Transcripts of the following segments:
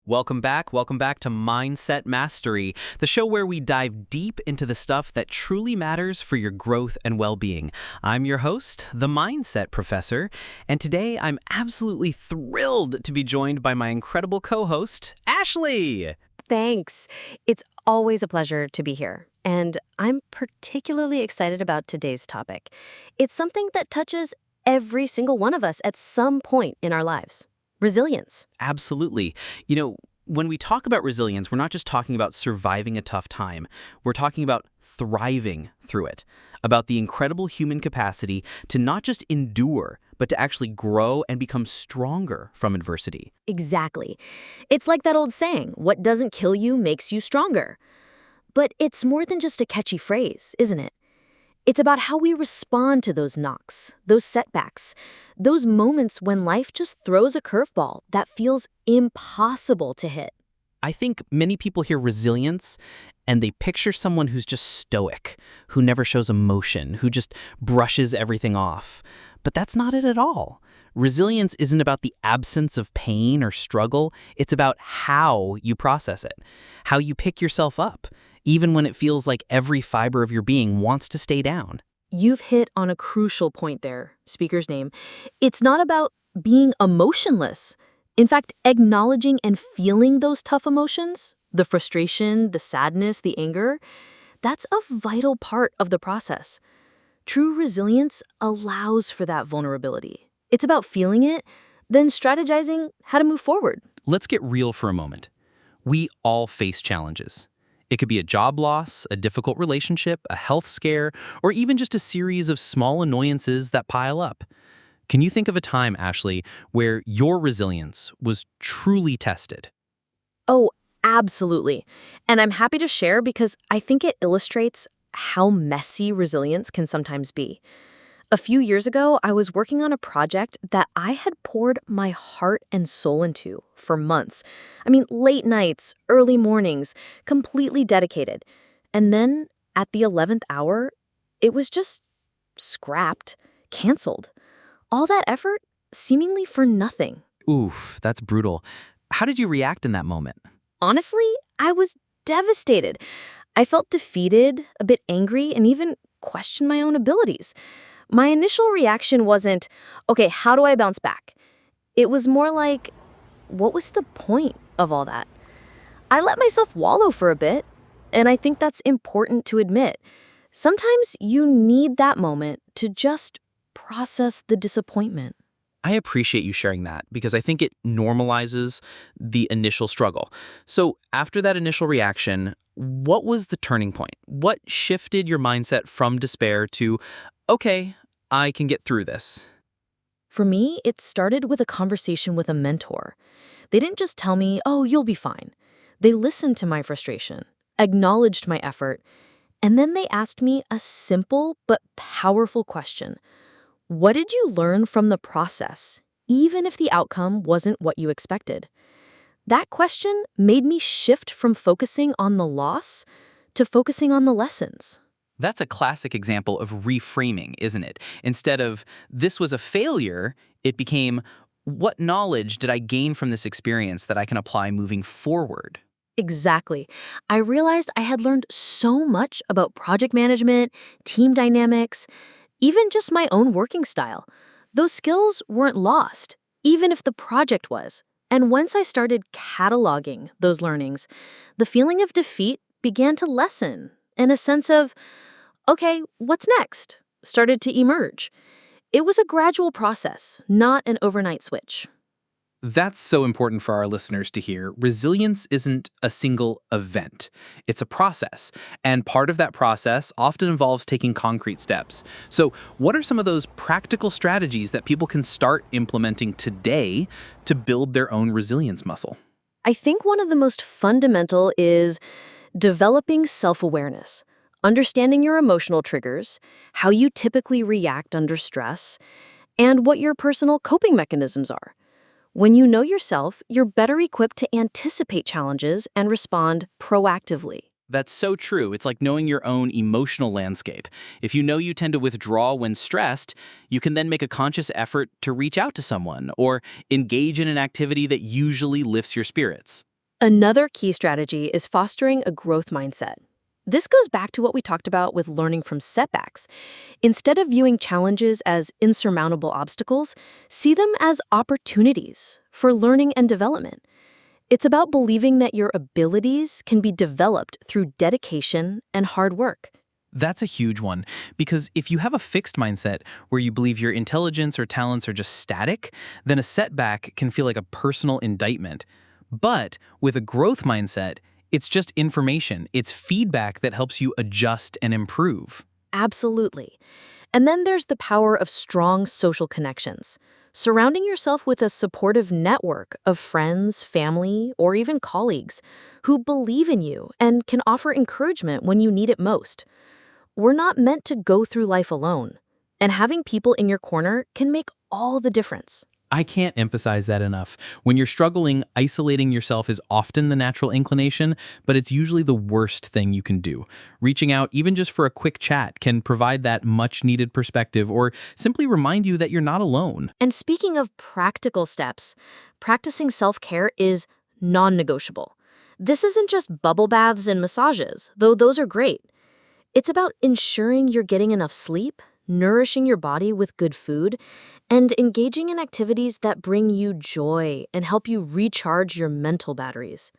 Welcome back to Mindset Mastery, the show where we dive deep into the stuff that truly matters for your growth and well-being. I'm your host, the Mindset Professor, and today I'm absolutely thrilled to be joined by my incredible co-host, Ashley. Thanks. It's always a pleasure to be here. And I'm particularly excited about today's topic. It's something that touches every single one of us at some point in our lives. Resilience. Absolutely. When we talk about resilience, we're not just talking about surviving a tough time. We're talking about thriving through it, about the incredible human capacity to not just endure, but to actually grow and become stronger from adversity. Exactly. It's like that old saying, what doesn't kill you makes you stronger. But it's more than just a catchy phrase, isn't it? It's about how we respond to those knocks, those setbacks, those moments when life just throws a curveball that feels impossible to hit. I think many people hear resilience and they picture someone who's just stoic, who never shows emotion, who just brushes everything off. But that's not it at all. Resilience isn't about the absence of pain or struggle. It's about how you process it, how you pick yourself up, even when it feels like every fiber of your being wants to stay down. You've hit on a crucial point there, speaker's name. It's not about being emotionless. In fact, acknowledging and feeling those tough emotions, the frustration, the sadness, the anger, that's a vital part of the process. True resilience allows for that vulnerability. It's about feeling it, then strategizing how to move forward. Let's get real for a moment. We all face challenges. It could be a job loss, a difficult relationship, a health scare, or even just a series of small annoyances that pile up. Can you think of a time, Ashley, where your resilience was truly tested? Oh, absolutely. And I'm happy to share because I think it illustrates how messy resilience can sometimes be. A few years ago, I was working on a project that I had poured my heart and soul into for months. Late nights, early mornings, completely dedicated. And then, at the 11th hour, it was just scrapped, canceled. All that effort, seemingly for nothing. Oof, that's brutal. How did you react in that moment? Honestly, I was devastated. I felt defeated, a bit angry, and even questioned my own abilities. My initial reaction wasn't, okay, how do I bounce back? It was more like, what was the point of all that? I let myself wallow for a bit, and I think that's important to admit. Sometimes you need that moment to just process the disappointment. I appreciate you sharing that because I think it normalizes the initial struggle. So after that initial reaction, what was the turning point? What shifted your mindset from despair to, okay, I can get through this? For me, it started with a conversation with a mentor. They didn't just tell me, oh, you'll be fine. They listened to my frustration, acknowledged my effort, and then they asked me a simple but powerful question. What did you learn from the process, even if the outcome wasn't what you expected? That question made me shift from focusing on the loss to focusing on the lessons. That's a classic example of reframing, isn't it? Instead of, this was a failure, it became, what knowledge did I gain from this experience that I can apply moving forward? Exactly. I realized I had learned so much about project management, team dynamics, even just my own working style. Those skills weren't lost, even if the project was. And once I started cataloging those learnings, the feeling of defeat began to lessen, and a sense of, okay, what's next, started to emerge. It was a gradual process, not an overnight switch. That's so important for our listeners to hear. Resilience isn't a single event. It's a process. And part of that process often involves taking concrete steps. So what are some of those practical strategies that people can start implementing today to build their own resilience muscle? I think one of the most fundamental is developing self-awareness, understanding your emotional triggers, how you typically react under stress, and what your personal coping mechanisms are. When you know yourself, you're better equipped to anticipate challenges and respond proactively. That's so true. It's like knowing your own emotional landscape. If you know you tend to withdraw when stressed, you can then make a conscious effort to reach out to someone or engage in an activity that usually lifts your spirits. Another key strategy is fostering a growth mindset. This goes back to what we talked about with learning from setbacks. Instead of viewing challenges as insurmountable obstacles, see them as opportunities for learning and development. It's about believing that your abilities can be developed through dedication and hard work. That's a huge one, because if you have a fixed mindset where you believe your intelligence or talents are just static, then a setback can feel like a personal indictment. But with a growth mindset, it's just information. It's feedback that helps you adjust and improve. Absolutely. And then there's the power of strong social connections. Surrounding yourself with a supportive network of friends, family, or even colleagues who believe in you and can offer encouragement when you need it most. We're not meant to go through life alone, and having people in your corner can make all the difference. I can't emphasize that enough. When you're struggling, isolating yourself is often the natural inclination, but it's usually the worst thing you can do. Reaching out, even just for a quick chat, can provide that much-needed perspective or simply remind you that you're not alone. And speaking of practical steps, practicing self-care is non-negotiable. This isn't just bubble baths and massages, though those are great. It's about ensuring you're getting enough sleep, nourishing your body with good food, and engaging in activities that bring you joy and help you recharge your mental batteries.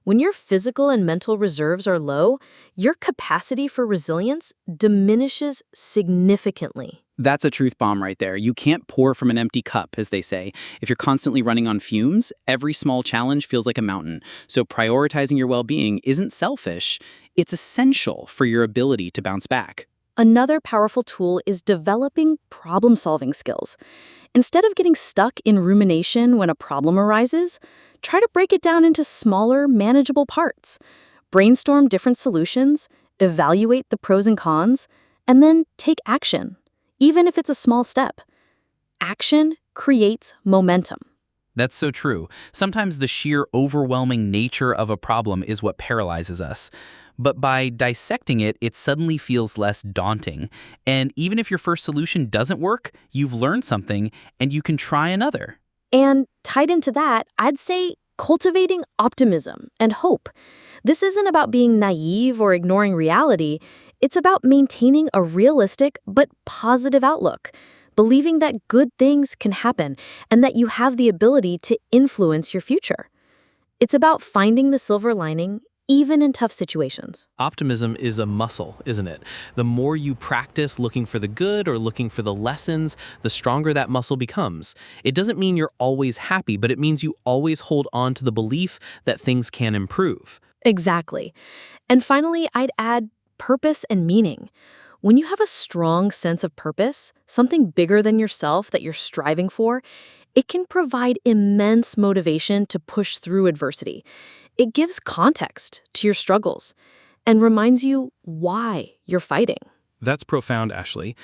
When your physical and mental reserves are low, your capacity for resilience diminishes significantly. That's a truth bomb right there. You can't pour from an empty cup, as they say. If you're constantly running on fumes, every small challenge feels like a mountain. So prioritizing your well-being isn't selfish. It's essential for your ability to bounce back. Another powerful tool is developing problem-solving skills. Instead of getting stuck in rumination when a problem arises, try to break it down into smaller, manageable parts. Brainstorm different solutions, evaluate the pros and cons, and then take action, even if it's a small step. Action creates momentum. That's so true. Sometimes the sheer overwhelming nature of a problem is what paralyzes us. But by dissecting it, it suddenly feels less daunting. And even if your first solution doesn't work, you've learned something and you can try another. And tied into that, I'd say cultivating optimism and hope. This isn't about being naive or ignoring reality. It's about maintaining a realistic but positive outlook, believing that good things can happen and that you have the ability to influence your future. It's about finding the silver lining even in tough situations. Optimism is a muscle, isn't it? The more you practice looking for the good or looking for the lessons, the stronger that muscle becomes. It doesn't mean you're always happy, but it means you always hold on to the belief that things can improve. Exactly. And finally, I'd add purpose and meaning. When you have a strong sense of purpose, something bigger than yourself that you're striving for, it can provide immense motivation to push through adversity. It gives context to your struggles and reminds you why you're fighting. That's profound, Ashley.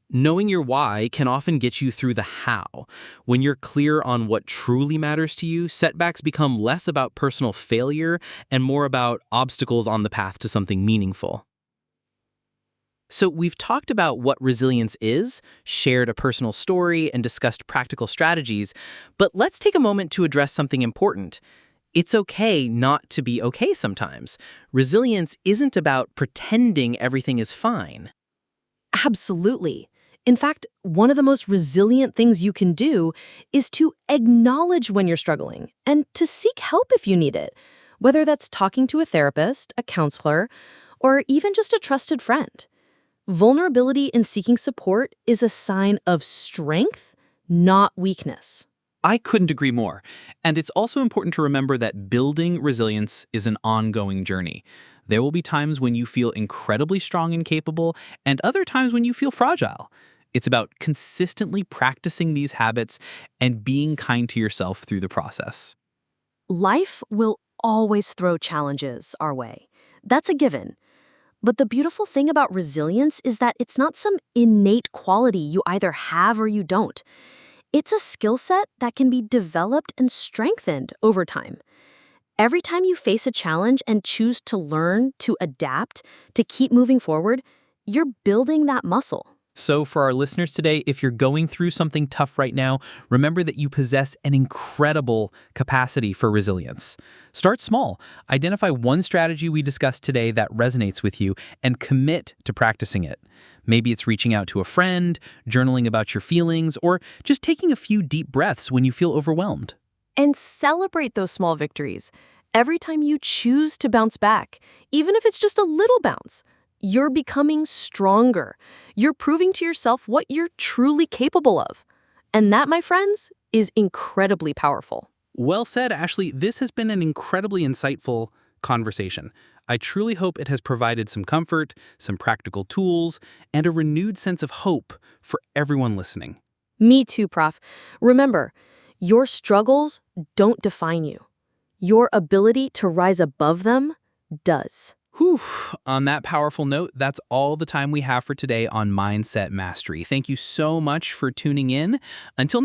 Knowing your why can often get you through the how. When you're clear on what truly matters to you, setbacks become less about personal failure and more about obstacles on the path to something meaningful. So we've talked about what resilience is, shared a personal story, and discussed practical strategies, but let's take a moment to address something important. It's okay not to be okay sometimes. Resilience isn't about pretending everything is fine. Absolutely. In fact, one of the most resilient things you can do is to acknowledge when you're struggling and to seek help if you need it, whether that's talking to a therapist, a counselor, or even just a trusted friend. Vulnerability in seeking support is a sign of strength, not weakness. I couldn't agree more. And it's also important to remember that building resilience is an ongoing journey. There will be times when you feel incredibly strong and capable, and other times when you feel fragile. It's about consistently practicing these habits and being kind to yourself through the process. Life will always throw challenges our way. That's a given. But the beautiful thing about resilience is that it's not some innate quality you either have or you don't. It's a skill set that can be developed and strengthened over time. Every time you face a challenge and choose to learn, to adapt, to keep moving forward, you're building that muscle. So for our listeners today, if you're going through something tough right now, remember that you possess an incredible capacity for resilience. Start small. Identify one strategy we discussed today that resonates with you and commit to practicing it. Maybe it's reaching out to a friend, journaling about your feelings, or just taking a few deep breaths when you feel overwhelmed. And celebrate those small victories. Every time you choose to bounce back, even if it's just a little bounce, you're becoming stronger. You're proving to yourself what you're truly capable of. And that, my friends, is incredibly powerful. Well said, Ashley. This has been an incredibly insightful conversation. I truly hope it has provided some comfort, some practical tools, and a renewed sense of hope for everyone listening. Me too, Prof. Remember, your struggles don't define you. Your ability to rise above them does. Whew. On that powerful note, that's all the time we have for today on Mindset Mastery. Thank you so much for tuning in. Until